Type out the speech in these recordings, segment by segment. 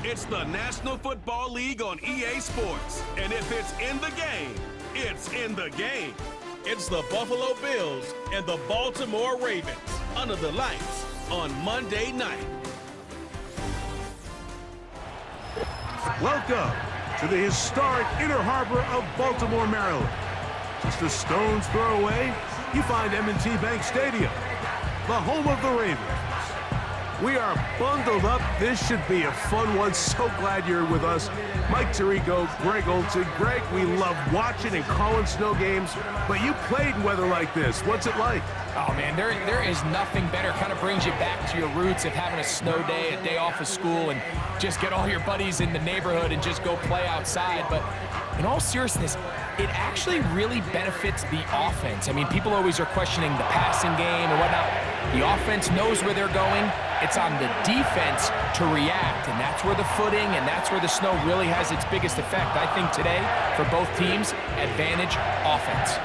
It's the National Football League on EA Sports. And if it's in the game, it's in the game. It's the Buffalo Bills and the Baltimore Ravens under the lights on Monday night. Welcome to the historic Inner Harbor of Baltimore, Maryland. Just a stone's throw away, you find M&T Bank Stadium, the home of the Ravens. We are bundled up. This should be a fun one. So glad you're with us. Mike Tirico, Greg Olson. Greg, we love watching and calling snow games, but you played in weather like this. What's it like? Oh, man, there is nothing better. Kind of brings you back to your roots of having a snow day, a day off of school, and just get all your buddies in the neighborhood and just go play outside. But in all seriousness, it actually really benefits the offense. I mean, people always are questioning the passing game and whatnot. The offense knows where they're going. It's on the defense to react, and that's where the footing and that's where the snow really has its biggest effect. I think today, for both teams, advantage offense.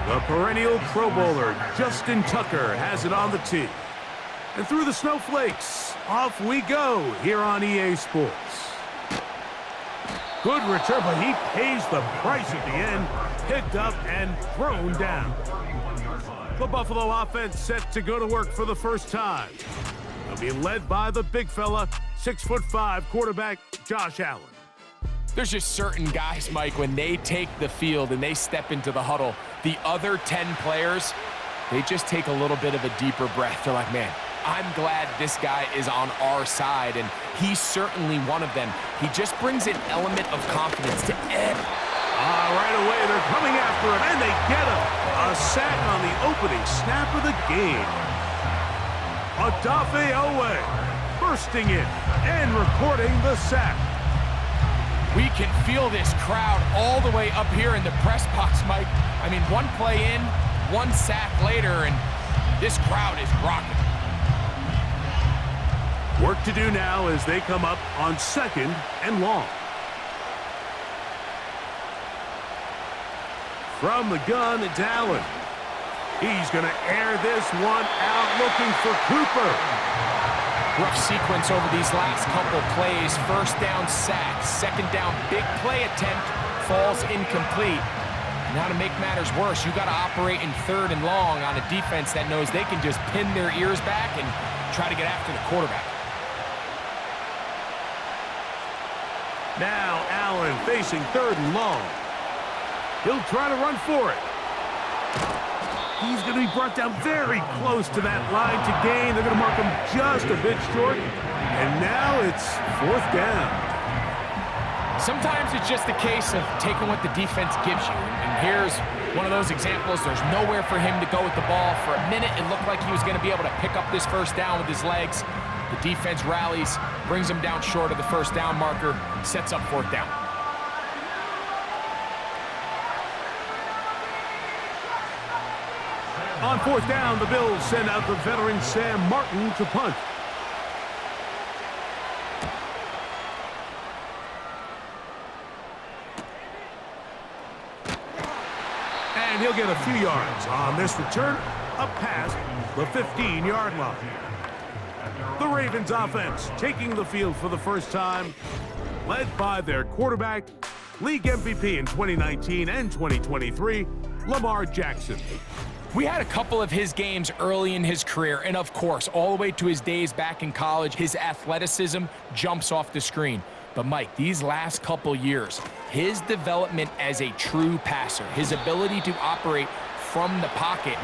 The perennial Pro Bowler, Justin Tucker, has it on the tee. And through the snowflakes, off we go here on EA Sports. Good return, but he pays the price at the end. Picked up and thrown down. The Buffalo offense set to go to work for the first time. They'll be led by the big fella, 6'5" quarterback Josh Allen. There's just certain guys, Mike, when they take the field and they step into the huddle, the other 10 players, they just take a little bit of a deeper breath. They're like, man, I'm glad this guy is on our side, and he's certainly one of them. He just brings an element of confidence to every. Right away, they're coming after him, and they get him. A sack on the opening snap of the game. Odafe Owe bursting in and recording the sack. We can feel this crowd all the way up here in the press box, Mike. I mean, one play in, one sack later, and this crowd is rocking. Work to do now as they come up on 2nd and long. From the gun, it's Allen. He's going to air this one out, looking for Cooper. Rough sequence over these last couple plays. First down sack, second down big play attempt, falls incomplete. Now to make matters worse, you got to operate in 3rd and long on a defense that knows they can just pin their ears back and try to get after the quarterback. Now Allen facing 3rd and long. He'll try to run for it. He's going to be brought down very close to that line to gain. They're going to mark him just a bit short. And now it's 4th down. Sometimes it's just a case of taking what the defense gives you. And here's one of those examples. There's nowhere for him to go with the ball. For a minute, it looked like he was going to be able to pick up this first down with his legs. The defense rallies, brings him down short of the first down marker, sets up 4th down. On 4th down, the Bills send out the veteran Sam Martin to punt. And he'll get a few yards on this return, up past the 15-yard line. The Ravens offense taking the field for the first time, led by their quarterback, league MVP in 2019 and 2023, Lamar Jackson. We had a couple of his games early in his career, and of course, all the way to his days back in college, his athleticism jumps off the screen. But Mike, these last couple years, his development as a true passer, his ability to operate from the pocket,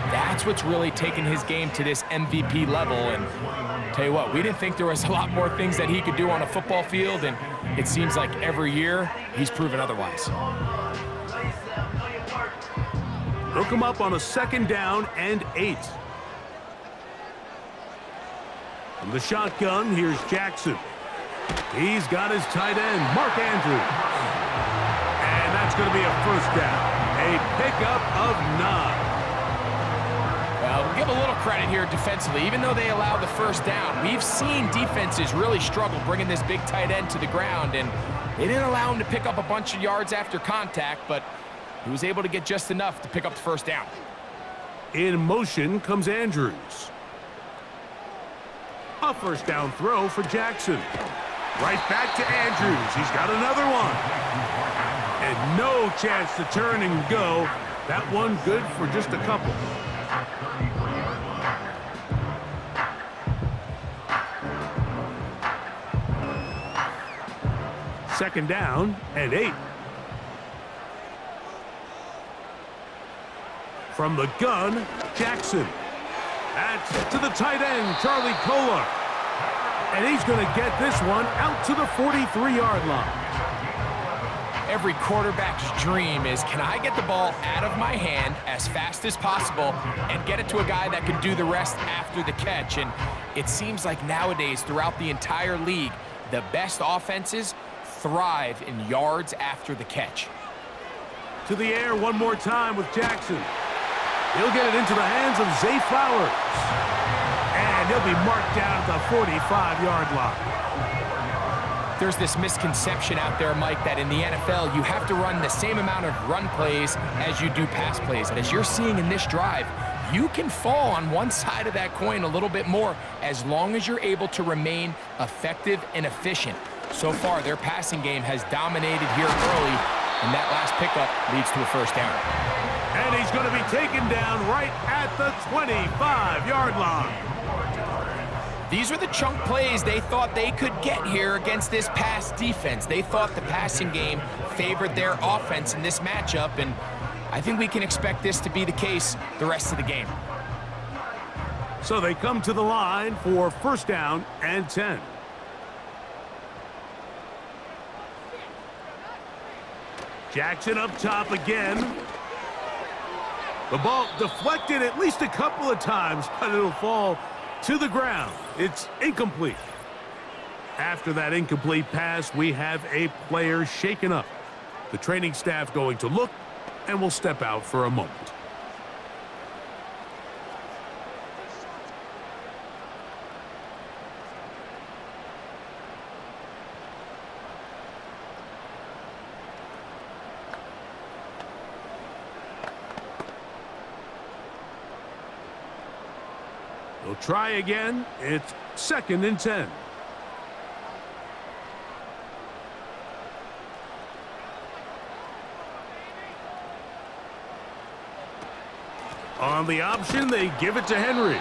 that's what's really taken his game to this MVP level. And tell you what, we didn't think there was a lot more things that he could do on a football field, and it seems like every year he's proven otherwise. They'll come up on a 2nd down and 8. From the shotgun, here's Jackson. He's got his tight end, Mark Andrews. And that's going to be a 1st down. A pickup of 9. Well, we'll give a little credit here defensively. Even though they allowed the 1st down, we've seen defenses really struggle bringing this big tight end to the ground, and they didn't allow him to pick up a bunch of yards after contact, but he was able to get just enough to pick up the 1st down. In motion comes Andrews. A first down throw for Jackson. Right back to Andrews. He's got another one. And no chance to turn and go. That one good for just a couple. Second down and 8. From the gun, Jackson. That's to the tight end, Charlie Kolar. And he's going to get this one out to the 43-yard line. Every quarterback's dream is, can I get the ball out of my hand as fast as possible and get it to a guy that can do the rest after the catch? And it seems like nowadays, throughout the entire league, the best offenses thrive in yards after the catch. To the air one more time with Jackson. He'll get it into the hands of Zay Flowers. And he'll be marked down at the 45-yard line. There's this misconception out there, Mike, that in the NFL, you have to run the same amount of run plays as you do pass plays. And as you're seeing in this drive, you can fall on one side of that coin a little bit more as long as you're able to remain effective and efficient. So far, their passing game has dominated here early, and that last pickup leads to a first down. And he's going to be taken down right at the 25-yard line. These are the chunk plays they thought they could get here against this pass defense. They thought the passing game favored their offense in this matchup, and I think we can expect this to be the case the rest of the game. So they come to the line for first down and 10. Jackson up top again. The ball deflected at least a couple of times, but it'll fall to the ground. It's incomplete. After that incomplete pass, we have a player shaken up. The training staff going to look, and will step out for a moment. They'll try again. It's second and 10. On the option, they give it to Henry.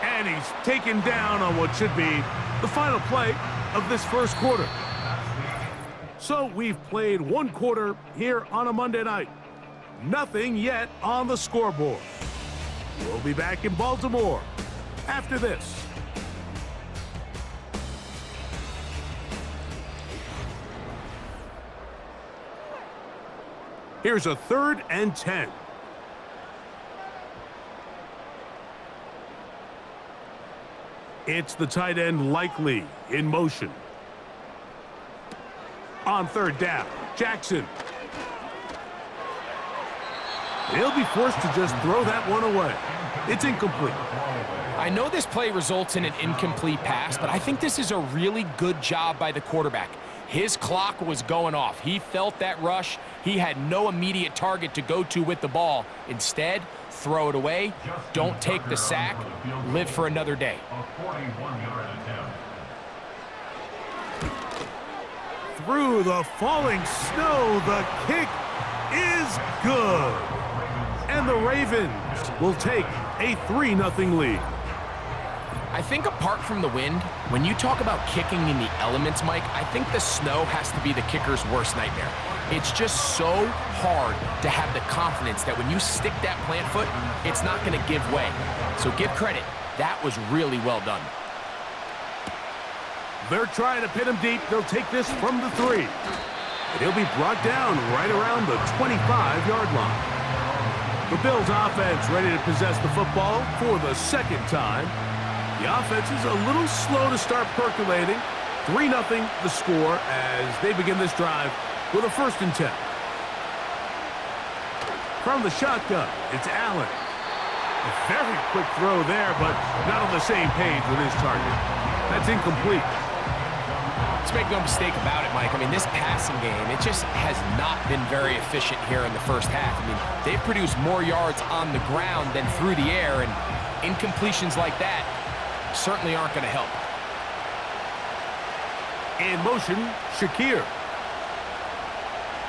And he's taken down on what should be the final play of this first quarter. So we've played one quarter here on a Monday night. Nothing yet on the scoreboard. We'll be back in Baltimore after this. Here's a 3rd and 10. It's the tight end Likely in motion. On 3rd down, Jackson. He'll be forced to just throw that one away. It's incomplete. I know this play results in an incomplete pass, but I think this is a really good job by the quarterback. His clock was going off. He felt that rush. He had no immediate target to go to with the ball. Instead, throw it away. Don't take the sack. Live for another day. Through the falling snow, the kick is good. And the Ravens will take a 3-0 lead. I think apart from the wind, when you talk about kicking in the elements, Mike, I think the snow has to be the kicker's worst nightmare. It's just so hard to have the confidence that when you stick that plant foot, it's not going to give way. So give credit. That was really well done. They're trying to pin him deep. They'll take this from the 3. And he'll be brought down right around the 25-yard line. The Bills offense ready to possess the football for the second time. The offense is a little slow to start percolating. 3-0 the score as they begin this drive with a 1st and 10. From the shotgun, it's Allen. A very quick throw there, but not on the same page with his target. That's incomplete. Let's make no mistake about it, Mike. I mean, this passing game, it just has not been very efficient here in the first half. I mean, they've produced more yards on the ground than through the air, and incompletions like that certainly aren't going to help. In motion, Shakir.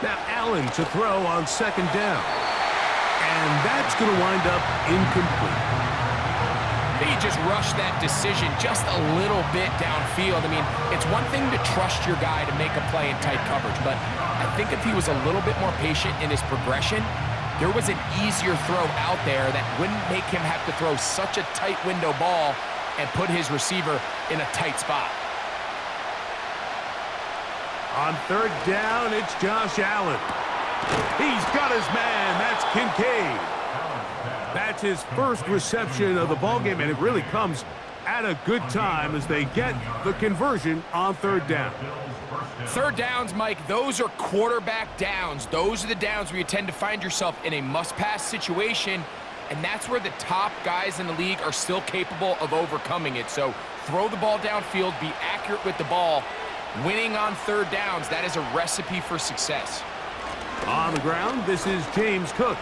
Now Allen to throw on second down. And that's going to wind up incomplete. They just rushed that decision just a little bit downfield. I mean, it's one thing to trust your guy to make a play in tight coverage, but I think if he was a little bit more patient in his progression, there was an easier throw out there that wouldn't make him have to throw such a tight window ball and put his receiver in a tight spot. On third down, it's Josh Allen. He's got his man. That's Kincaid. That's his first reception of the ballgame, and it really comes at a good time as they get the conversion on third down. Third downs, Mike, those are quarterback downs. Those are the downs where you tend to find yourself in a must-pass situation, and that's where the top guys in the league are still capable of overcoming it. So throw the ball downfield, be accurate with the ball. Winning on third downs, that is a recipe for success. On the ground, this is James Cook.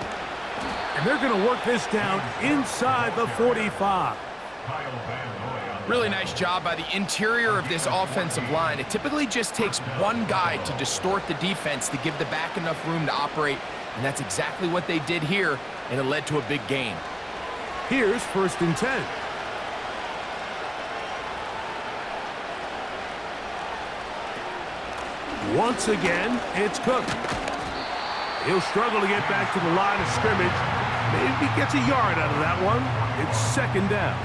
And they're going to work this down inside the 45. Really nice job by the interior of this offensive line. It typically just takes one guy to distort the defense to give the back enough room to operate, and that's exactly what they did here, and it led to a big gain. Here's 1st and 10. Once again, it's Cook. He'll struggle to get back to the line of scrimmage. Maybe gets a yard out of that one. It's second down.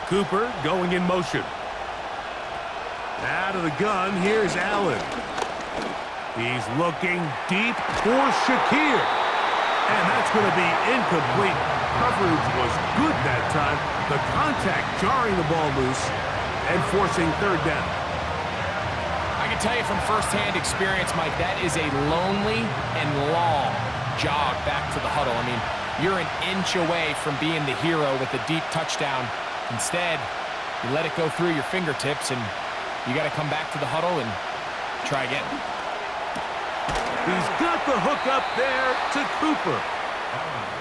Cooper going in motion. Out of the gun, here's Allen. He's looking deep for Shakir. And that's going to be incomplete. Coverage was good that time. The contact jarring the ball loose and forcing third down. I can tell you from firsthand experience, Mike, that is a lonely and long jog back to the huddle. I mean, you're an inch away from being the hero with a deep touchdown. Instead, you let it go through your fingertips, and you got to come back to the huddle and try again. He's got the hook up there to Cooper.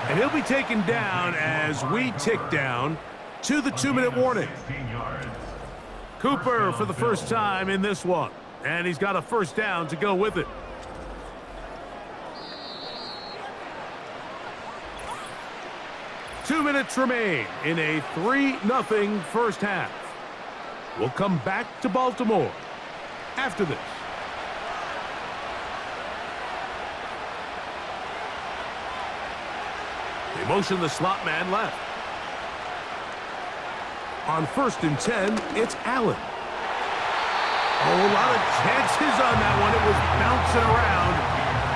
And he'll be taken down as we tick down to the 2-minute warning. Cooper for the first time in this one. And he's got a first down to go with it. Two minutes remain in a 3-0 first half. We'll come back to Baltimore after this. They motion the slot man left. On 1st and 10, it's Allen. Oh, a lot of chances on that one. It was bouncing around,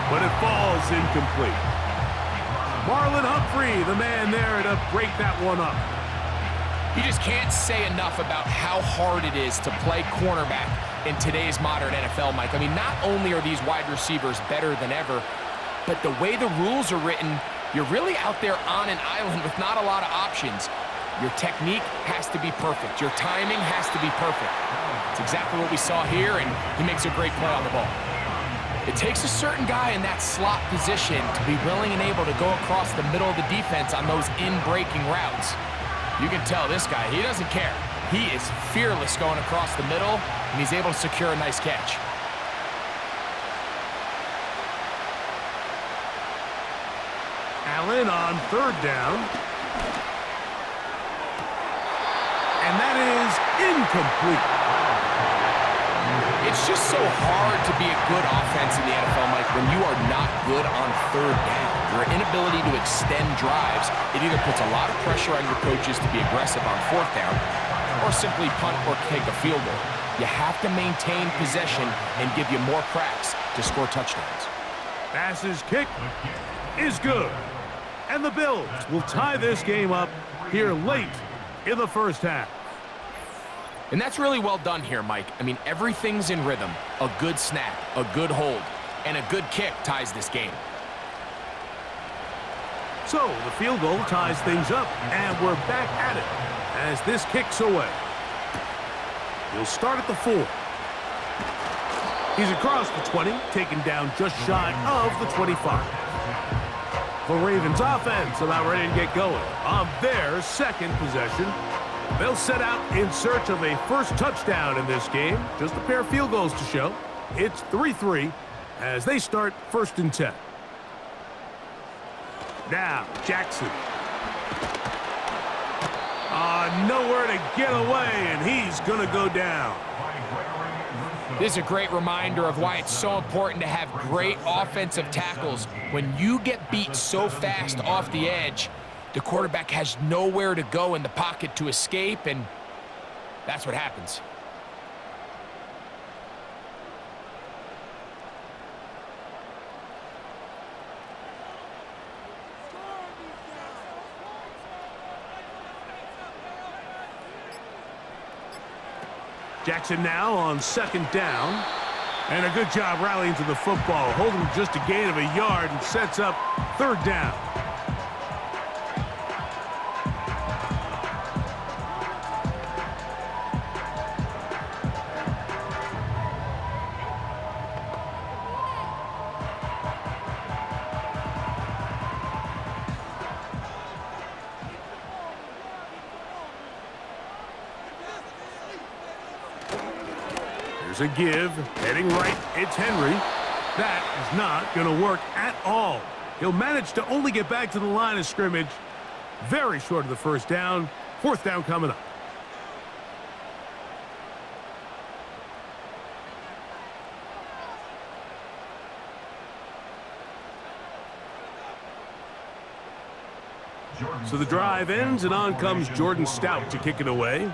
but it falls incomplete. Marlon Humphrey, the man there to break that one up. You just can't say enough about how hard it is to play cornerback in today's modern NFL, Mike. I mean, not only are these wide receivers better than ever, but the way the rules are written, you're really out there on an island with not a lot of options. Your technique has to be perfect. Your timing has to be perfect. It's exactly what we saw here, and he makes a great play on the ball. It takes a certain guy in that slot position to be willing and able to go across the middle of the defense on those in-breaking routes. You can tell this guy, he doesn't care. He is fearless going across the middle, and he's able to secure a nice catch. Allen on third down. And that is incomplete. It's just so hard to be a good offense in the NFL, Mike, when you are not good on third down. Your inability to extend drives, it either puts a lot of pressure on your coaches to be aggressive on fourth down or simply punt or take a field goal. You have to maintain possession and give you more cracks to score touchdowns. Pass's kick is good. And the Bills will tie this game up here late in the first half. And that's really well done here, Mike. I mean, everything's in rhythm. A good snap, a good hold, and a good kick ties this game. So the field goal ties things up, and we're back at it as this kicks away. He'll start at the 4. He's across the 20, taken down just shy of the 25. The Ravens offense about ready to get going on their second possession. They'll set out in search of a first touchdown in this game. Just a pair of field goals to show. It's 3-3 as they start 1st and 10. Now, Jackson. Nowhere to get away, and he's going to go down. This is a great reminder of why it's so important to have great offensive tackles. When you get beat so fast off the edge, the quarterback has nowhere to go in the pocket to escape, and that's what happens. Jackson now on 2nd down. And a good job rallying to the football, holding just a gain of a yard and sets up 3rd down. A give, heading right, it's Henry. That is not going to work at all. He'll manage to only get back to the line of scrimmage. Very short of the 1st down. 4th down coming up. So the drive ends, and on comes Jordan Stout to kick it away.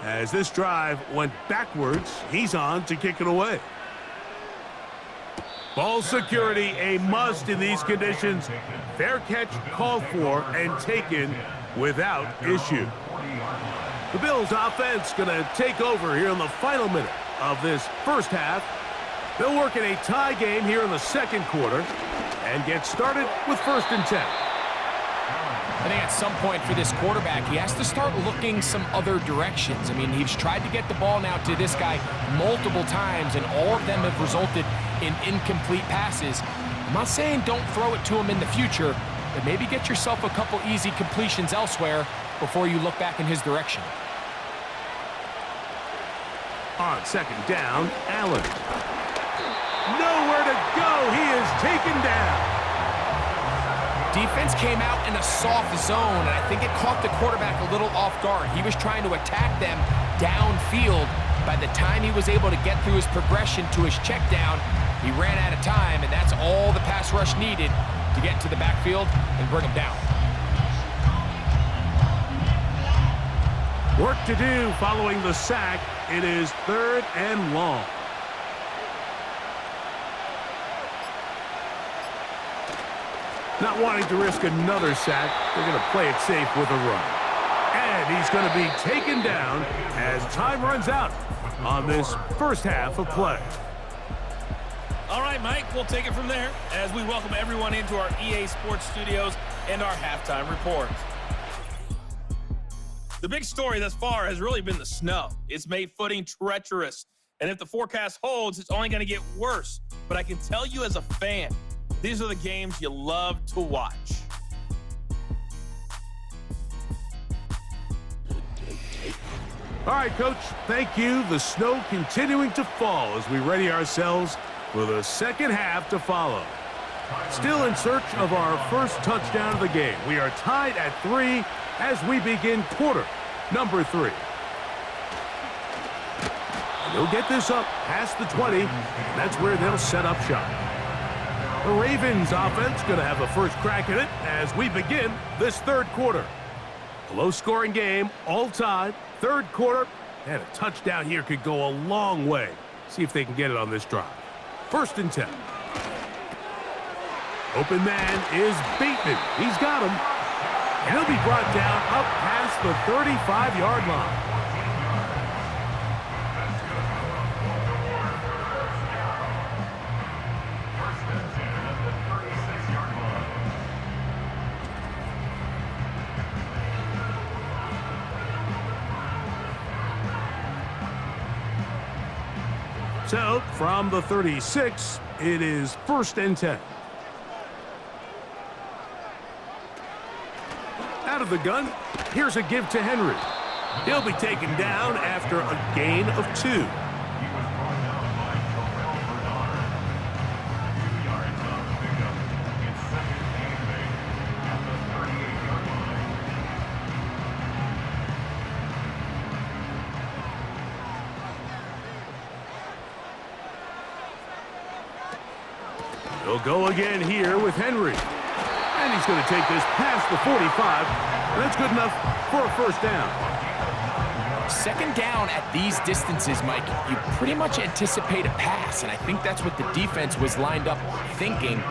As this drive went backwards, he's on to kick it away. Ball security, a must in these conditions. Fair catch called for and taken without issue. The Bills offense going to take over here in the final minute of this 1st half. They'll work in a tie game here in the 2nd quarter and get started with 1st and 10. I think at some point for this quarterback, he has to start looking some other directions. I mean, he's tried to get the ball now to this guy multiple times, and all of them have resulted in incomplete passes. I'm not saying don't throw it to him in the future, but maybe get yourself a couple easy completions elsewhere before you look back in his direction. On 2nd down, Allen. Nowhere to go. He is taken down. Defense came out in a soft zone, and I think it caught the quarterback a little off guard. He was trying to attack them downfield. By the time he was able to get through his progression to his check down, he ran out of time, and that's all the pass rush needed to get into the backfield and bring him down. Work to do following the sack. It is 3rd and long. Not wanting to risk another sack, they're going to play it safe with a run. And he's going to be taken down as time runs out on this 1st half of play. All right, Mike, we'll take it from there as we welcome everyone into our EA Sports studios and our halftime report. The big story thus far has really been the snow. It's made footing treacherous, and if the forecast holds, it's only going to get worse. But I can tell you as a fan, these are the games you love to watch. All right, Coach, thank you. The snow continuing to fall as we ready ourselves for the 2nd half to follow. Still in search of our first touchdown of the game. We are tied at 3 as we begin quarter number 3. They'll get this up past the 20, and that's where they'll set up shop. The Ravens offense going to have a first crack at it as we begin this 3rd quarter. A low-scoring game, all tied, 3rd quarter, and a touchdown here could go a long way. See if they can get it on this drive. 1st and 10. Open man is Bateman. He's got him. And he'll be brought down up past the 35-yard line. So, from the 36, it is 1st and 10. Out of the gun, here's a give to Henry. He'll be taken down after a gain of 2. He'll go again here with Henry. And he's going to take this past the 45. And that's good enough for a 1st down. 2nd down at these distances, Mike, you pretty much anticipate a pass, and I think that's what the defense was lined up thinking.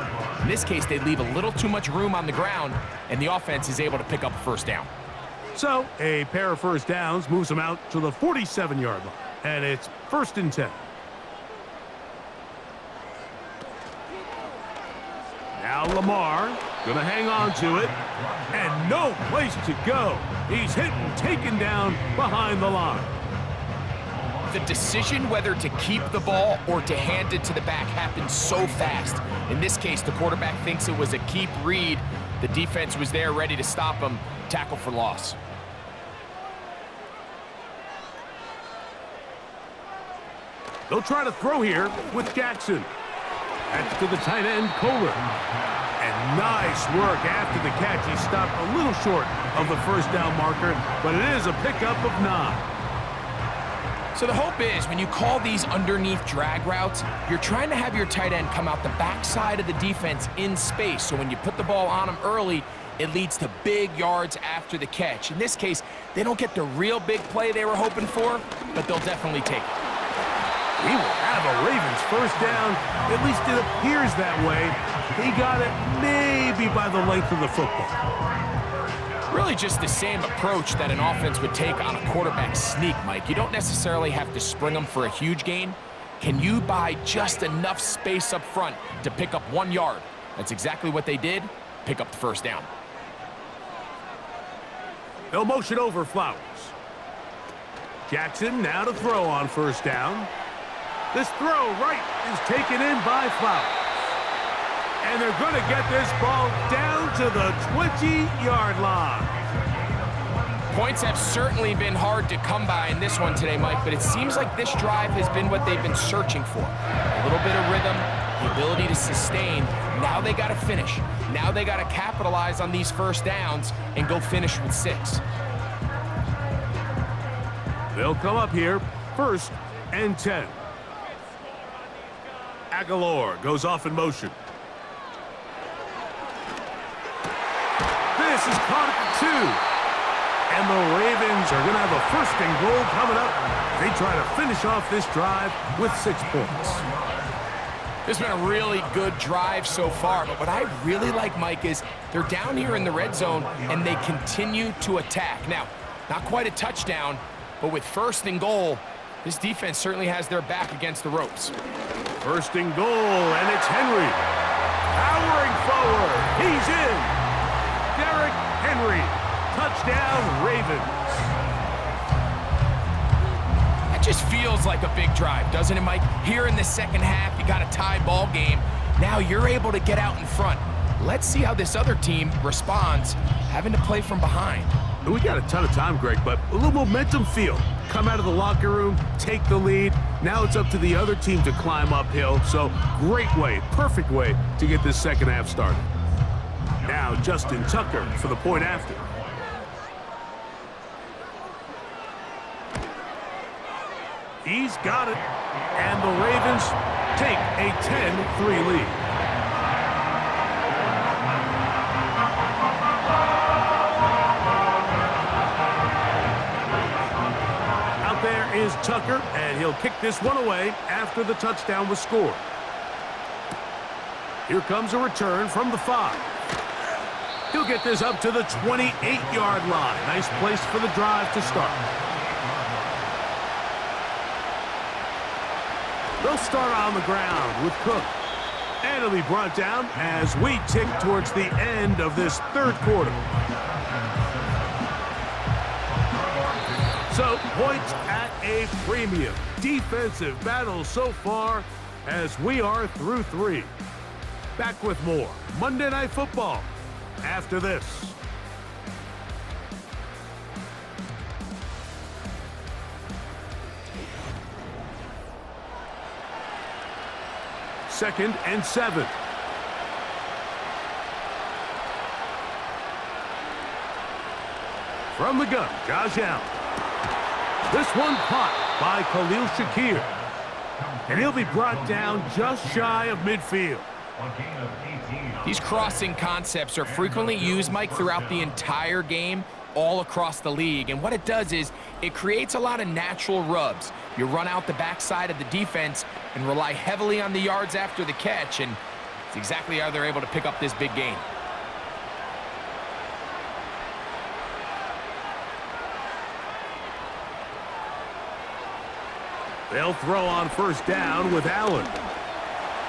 In this case, they leave a little too much room on the ground, and the offense is able to pick up a 1st down. So, a pair of 1st downs moves them out to the 47-yard line, and it's 1st and 10. Now Lamar gonna hang on to it, and no place to go. He's hit and taken down behind the line. The decision whether to keep the ball or to hand it to the back happens so fast. In this case, the quarterback thinks it was a keep read. The defense was there ready to stop him. Tackle for loss. They'll try to throw here with Jackson. That's to the tight end, Kohler. And nice work after the catch. He stopped a little short of the 1st down marker, but it is a pickup of 9. So the hope is when you call these underneath drag routes, you're trying to have your tight end come out the backside of the defense in space. So when you put the ball on him early, it leads to big yards after the catch. In this case, they don't get the real big play they were hoping for, but they'll definitely take it. He will have a Ravens 1st down. At least it appears that way. He got it maybe by the length of the football. Really just the same approach that an offense would take on a quarterback sneak, Mike. You don't necessarily have to spring them for a huge gain. Can you buy just enough space up front to pick up 1 yard? That's exactly what they did. Pick up the 1st down. They'll motion over Flowers. Jackson now to throw on 1st down. This throw right is taken in by Flowers. And they're going to get this ball down to the 20-yard line. Points have certainly been hard to come by in this one today, Mike, but it seems like this drive has been what they've been searching for. A little bit of rhythm, the ability to sustain. Now they got to finish. Now they got to capitalize on these 1st downs and go finish with 6. They'll come up here, 1st and 10. Aguilar goes off in motion. This is caught at the 2. And the Ravens are going to have a 1st and goal coming up. They try to finish off this drive with 6 points. This has been a really good drive so far, but what I really like, Mike, is they're down here in the red zone, and they continue to attack. Now, not quite a touchdown, but with 1st and goal, this defense certainly has their back against the ropes. 1st and goal, and it's Henry. Powering forward. He's in. Derrick Henry. Touchdown, Ravens. That just feels like a big drive, doesn't it, Mike? Here in the 2nd half, you got a tie ball game. Now you're able to get out in front. Let's see how this other team responds, having to play from behind. We got a ton of time, Greg, but a little momentum feel. Come out of the locker room, take the lead. Now it's up to the other team to climb uphill. So great way, perfect way to get this 2nd half started. Now Justin Tucker for the point after. He's got it. And the Ravens take a 10-3 lead. There is Tucker, and he'll kick this one away after the touchdown was scored. Here comes a return from the 5. He'll get this up to the 28-yard line. Nice place for the drive to start. They'll start on the ground with Cook. And it'll be brought down as we tick towards the end of this 3rd quarter. So, points at a premium. defensive battle so far as we are through 3. Back with more Monday Night Football after this. Second and 7. From the gun, Josh Allen. This one caught by Khalil Shakir. And he'll be brought down just shy of midfield. These crossing concepts are frequently used, Mike, throughout the entire game, all across the league. And what it does is it creates a lot of natural rubs. You run out the backside of the defense and rely heavily on the yards after the catch, and it's exactly how they're able to pick up this big gain. They'll throw on first down with Allen.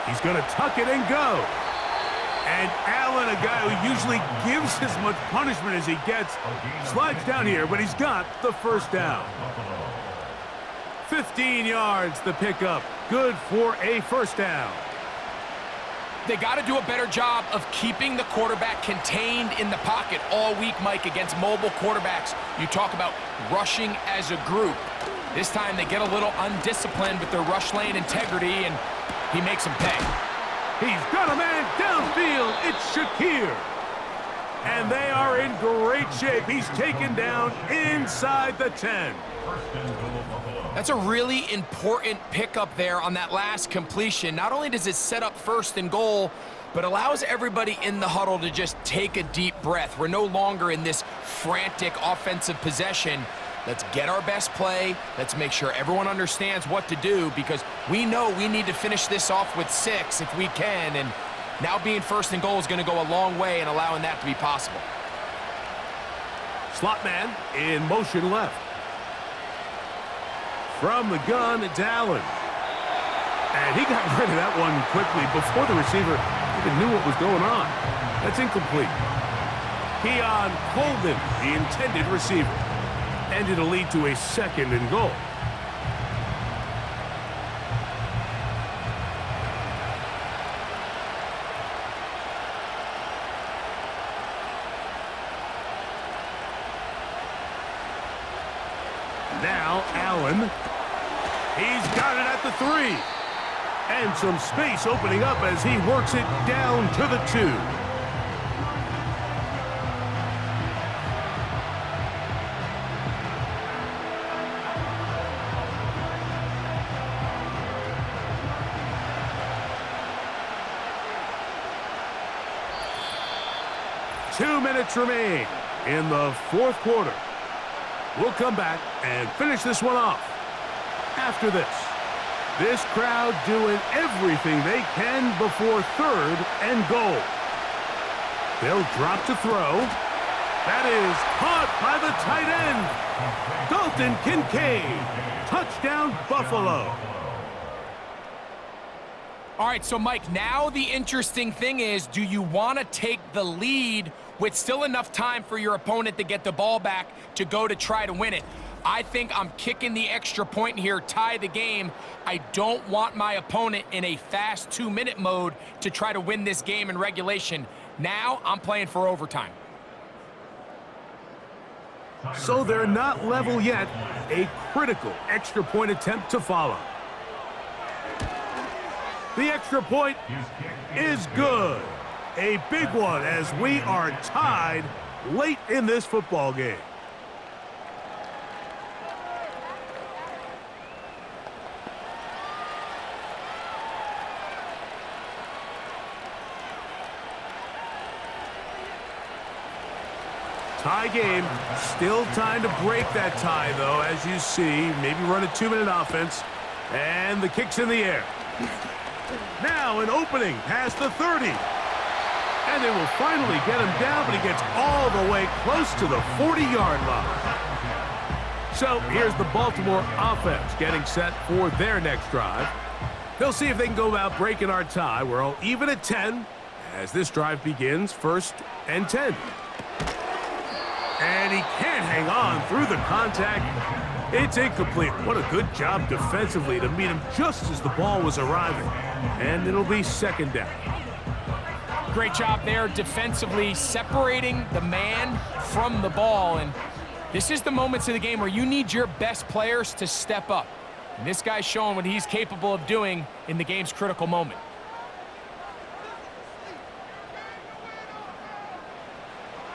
He's going to tuck it and go. And Allen, a guy who usually gives as much punishment as he gets, slides down here, but he's got the first down. 15 yards the pickup. Good for a first down. They got to do a better job of keeping the quarterback contained in the pocket all week, Mike, against mobile quarterbacks. You talk about rushing as a group. This time they get a little undisciplined with their rush lane integrity, and he makes them pay. He's got a man downfield. It's Shakir. And they are in great shape. He's taken down inside the 10. That's a really important pickup there on that last completion. Not only does it set up first and goal, but allows everybody in the huddle to just take a deep breath. We're no longer in this frantic offensive possession. Let's get our best play. Let's make sure everyone understands what to do, because we know we need to finish this off with 6 if we can. And now being first and goal is going to go a long way in allowing that to be possible. Slot man in motion left. From the gun, it's Allen. And he got rid of that one quickly before the receiver even knew what was going on. That's incomplete. Keon Colden, the intended receiver. And it'll lead to a second and goal. Now Allen. He's got it at the 3. And some space opening up as he works it down to the 2. Two minutes remain in the fourth quarter. We'll come back and finish this one off after this. This crowd doing everything they can before third and goal. They'll drop to throw. That is caught by the tight end, Dalton Kincaid. Touchdown, Buffalo. All right, so Mike, now the interesting thing is, do you want to take the lead with still enough time for your opponent to get the ball back to go to try to win it? I think I'm kicking the extra point here, tie the game. I don't want my opponent in a fast 2-minute mode to try to win this game in regulation. Now I'm playing for overtime. So they're not level yet. A critical extra point attempt to follow. The extra point is good. A big one as we are tied late in this football game. Tie game. Still time to break that tie, though, as you see. Maybe run a 2-minute offense. And the kick's in the air. Now an opening past the 30. And they will finally get him down, but he gets all the way close to the 40-yard line. So here's the Baltimore offense getting set for their next drive. They'll see if they can go about breaking our tie. We're all even at 10 as this drive begins, 1st and 10. And he can't hang on through the contact. It's incomplete. What a good job defensively to meet him just as the ball was arriving. And it'll be second down. Great job there defensively, separating the man from the ball. And this is the moments of the game where you need your best players to step up. And this guy's showing what he's capable of doing in the game's critical moment.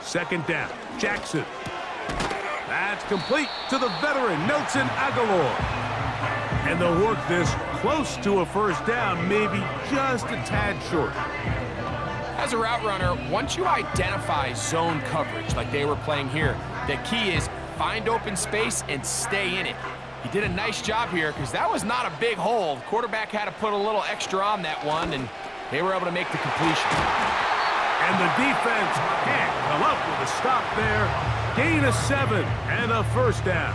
Second down, Jackson. That's complete to the veteran, Nelson Aguilar. And they'll work this close to a first down, maybe just a tad short. As a route runner, once you identify zone coverage like they were playing here, the key is find open space and stay in it. He did a nice job here because that was not a big hole. The quarterback had to put a little extra on that one, and they were able to make the completion. And the defense can't come up with a stop there. Gain of 7 and a first down.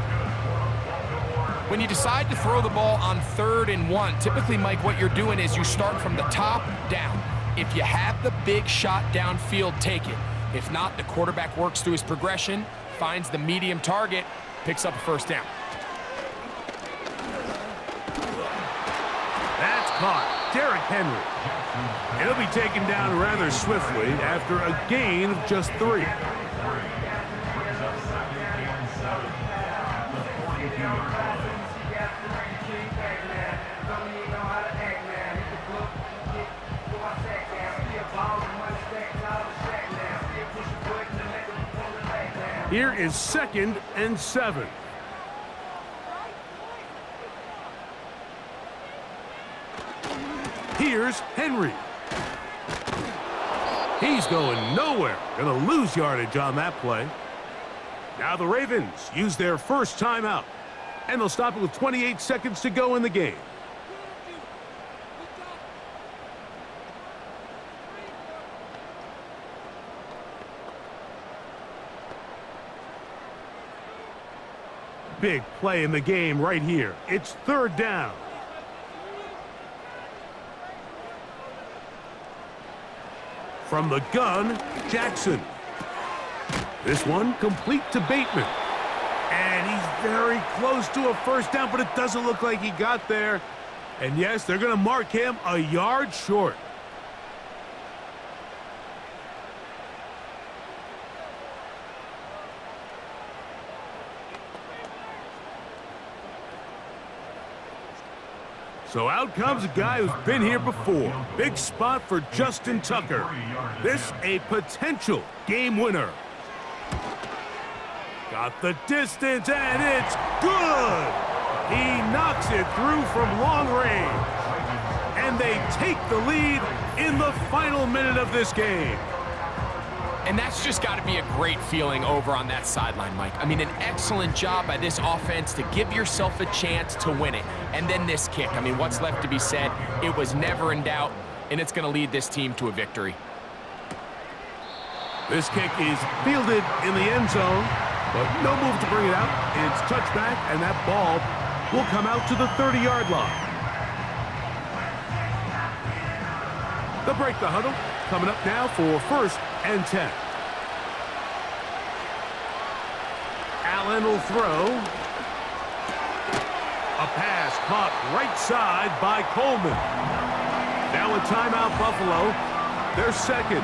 When you decide to throw the ball on 3rd and 1, typically, Mike, what you're doing is you start from the top down. If you have the big shot downfield, take it. If not, the quarterback works through his progression, finds the medium target, picks up a first down. That's caught. Derrick Henry. He'll be taken down rather swiftly after a gain of just 3. Here is 2nd and 7. Here's Henry. He's going nowhere. Gonna lose yardage on that play. Now the Ravens use their first timeout, and they'll stop it with 28 seconds to go in the game. Big play in the game right here. It's 3rd down. From the gun, Jackson. This one complete to Bateman. And he's very close to a first down, but it doesn't look like he got there. And yes, they're going to mark him a yard short. So out comes a guy who's been here before. Big spot for Justin Tucker. This a potential game winner. Got the distance, and it's good! He knocks it through from long range. And they take the lead in the final minute of this game. And that's just got to be a great feeling over on that sideline, Mike. I mean, an excellent job by this offense to give yourself a chance to win it. And then this kick. I mean, what's left to be said? It was never in doubt, and it's going to lead this team to a victory. This kick is fielded in the end zone, but no move to bring it out. It's touchback, and that ball will come out to the 30-yard line. They'll break the huddle. Coming up now for 1st and 10. Allen will throw. A pass caught right side by Coleman. Now a timeout, Buffalo. Their 2nd.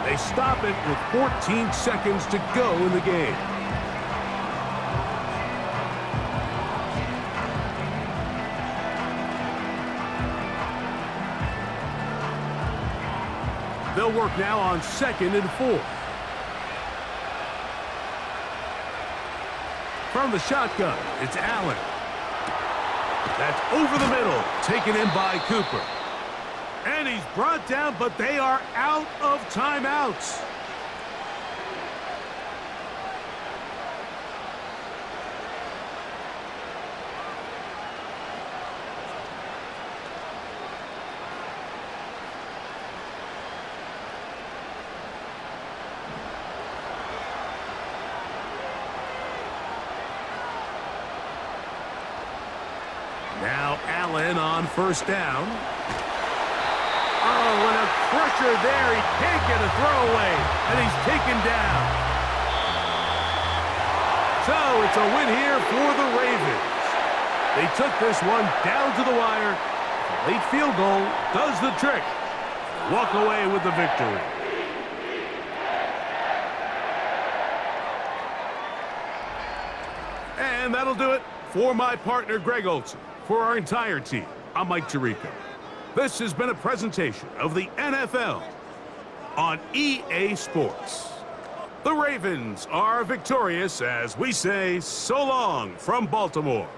They stop it with 14 seconds to go in the game. They'll work now on 2nd and 4. From the shotgun, it's Allen. That's over the middle, taken in by Cooper. And he's brought down, but they are out of timeouts. Now Allen on 1st down. Oh, and a pressure there. He can't get a throwaway, and he's taken down. So it's a win here for the Ravens. They took this one down to the wire. The late field goal does the trick. They walk away with the victory. And that'll do it for my partner, Greg Olson. For our entire team, I'm Mike Tirico. This has been a presentation of the NFL on EA Sports. The Ravens are victorious as we say so long from Baltimore.